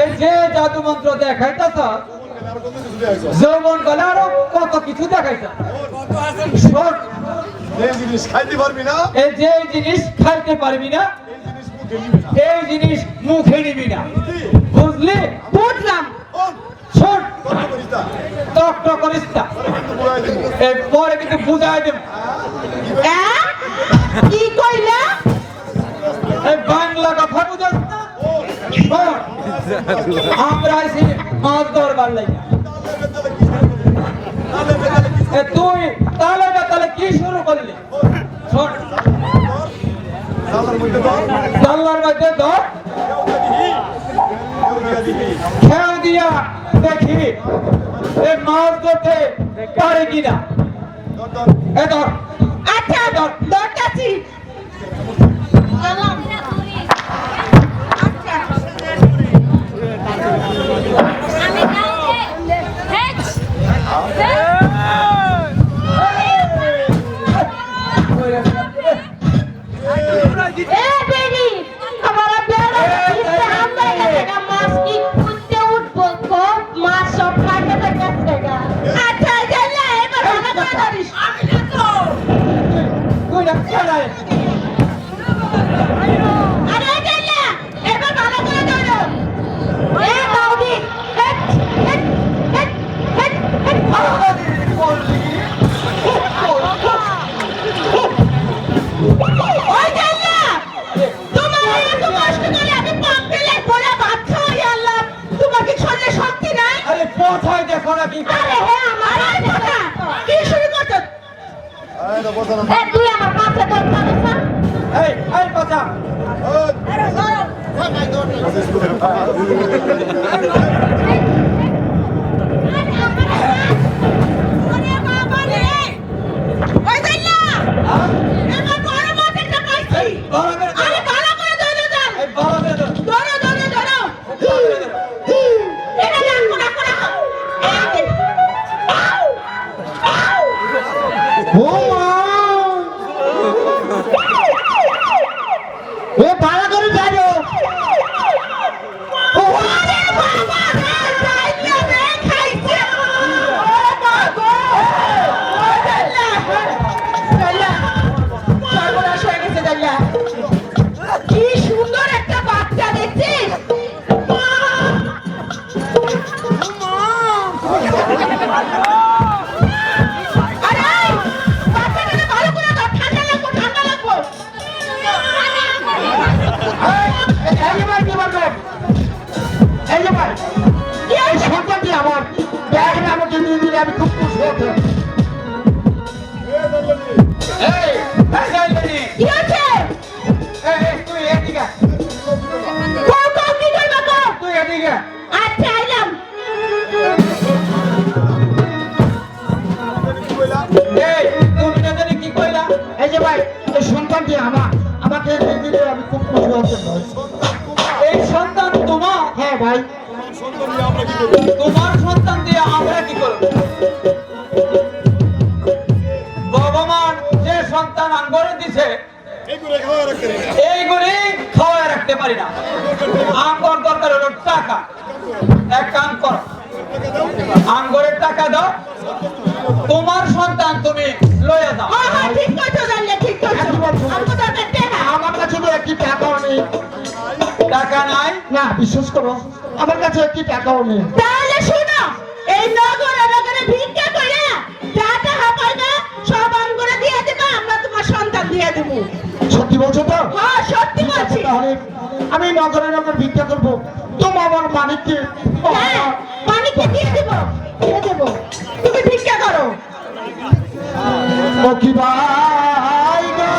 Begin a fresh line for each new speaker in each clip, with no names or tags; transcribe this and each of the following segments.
এই যে জাদু মন্ত্র দেখাইতেছ যৌবন গলে আরো কত কিছু দেখাইছ
এই জিনিস খাইতে পারবি না
এই যে জিনিস খাইতে পারবি না এই জিনিস মুখে নিবি না বুঝলি?
বুঝলাম।
শোন তক্ত করিস না এরপরে কিন্তু বুঝাই দেব
কি কইলা?
এই বাংলা কথা বুঝাস না? শোন আমরা আইছি মাছ ধরবার লাগি তুই তাহলে তাহলে কি শুরু করলি? শোন জানলার মধ্যে ধর খেয়াল দিয়া দেখি এই মাছ ধরতে পারে কিনা। এ ধর।
আচ্ছা ধরতাছি। তুই আমার পাশে তোর পাশে
এই বাচ্চা আমি খুব খুশি হতে তুই এদিকে তুই এদিকে
আচ্ছা আইলাম
তুমি না জানি কি কইলা?
এই যে ভাই এই সন্তানটি আমাকে দিলে আমি খুব খুশি হতে
এই সন্তান তোমার?
হ্যাঁ ভাই
তোমার সন্তান দিয়ে আমরা কি করব? ভগবান যে সন্তান আঙ্গরে দিছে এইগুলি খাওয়ায় রাখতে পারি না। আঙ্গর দরকার হলো টাকা। এক কাম করো, আঙ্গরের টাকা দাও, তোমার সন্তান তুমি লইয়া যাও।
ঠিক কথা জানলে ঠিক কথা
আমার কাছে তো একটি টাকাও নেই।
টাকা নাই?
না বিশ্বাস করো আমার কাছে একটি টাকাও নেই।
তাহলে শোনো এই নগরে ভিক্ষা করে যা টাকা পাইবে সব আঙ্গুরে দিয়ে দেবে, আমরা তোমার সন্তান দিয়ে দেব।
সত্যি বলছো তো?
হ্যাঁ সত্যি বলছি।
তাহলে আমি নগরে ভিক্ষা করবো। তুমি আমার মানিককে
মানিককে দিয়ে দেব তুমি ভিক্ষা করো।
কি ভাই গো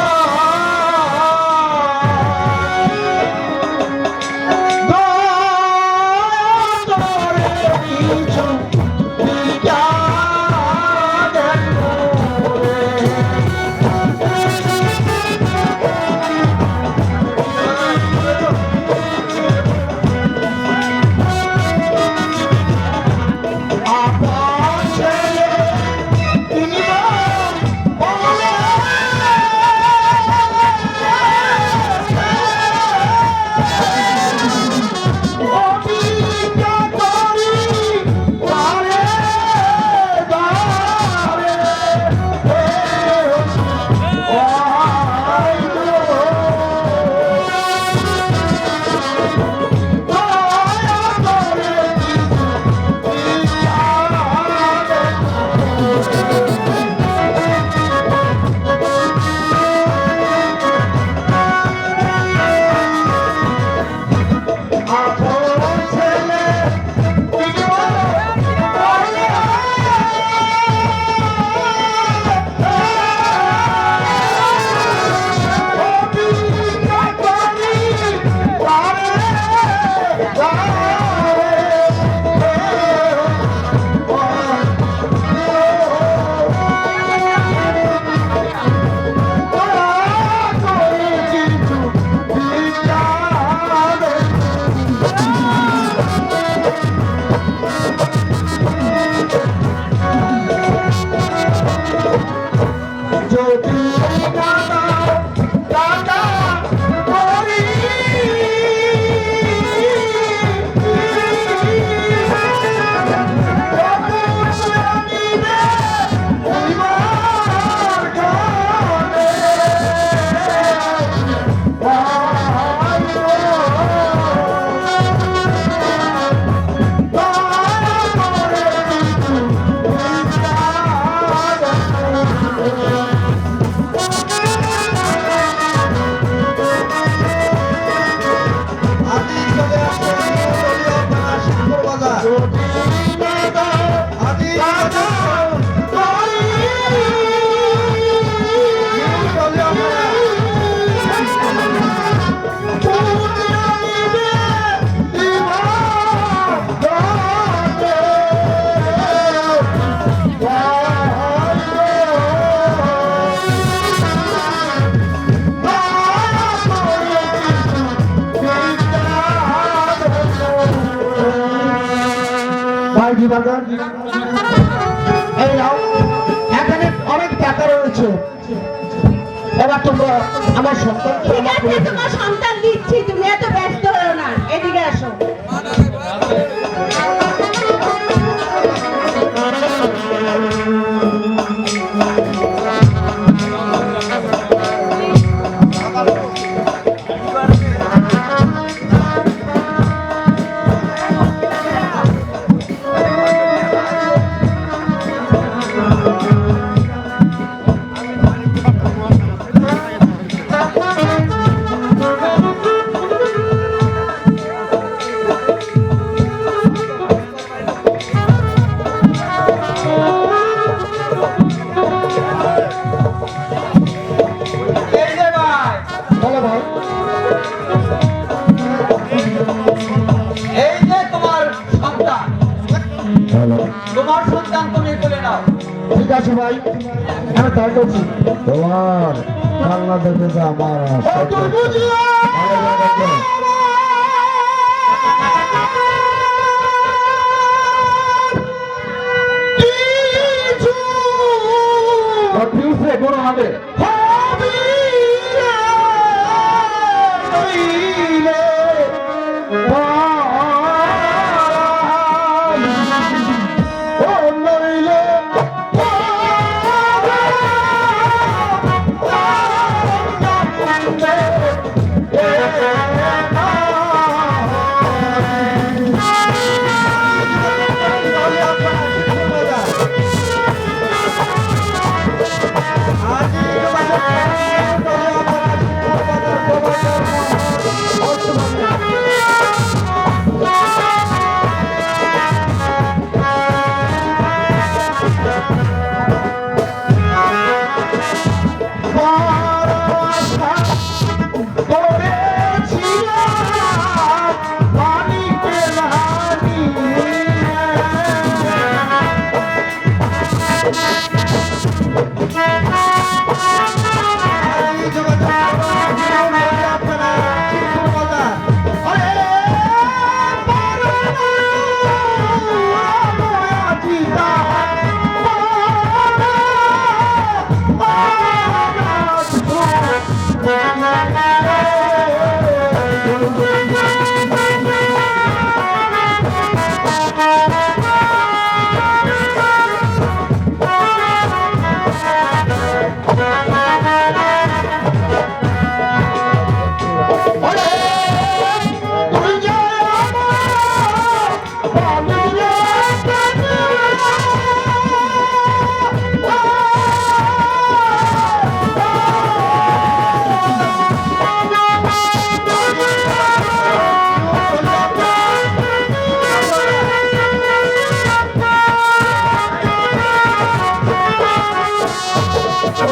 Oh, যদি না দাও টাকা করি এই নাও, এখানে অনেক টাকা রয়েছে। এবার তোমরা আমার সন্তানকে
ঠিক
আমার
আছে,
কোলে
তোমার সন্তান দিচ্ছি, তুমি এত ব্যস্ত হও না, এদিকে আসো।
এই যে ভাই,
বলো ভাই।
এই যে তোমার সন্তান, তোমার সন্তান তুমি তুলে নাও।
ঠিক আছে ভাই, আমি তাই করছি। তোমার কান্না দেখে যে আমার বড় হবে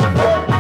Thank you.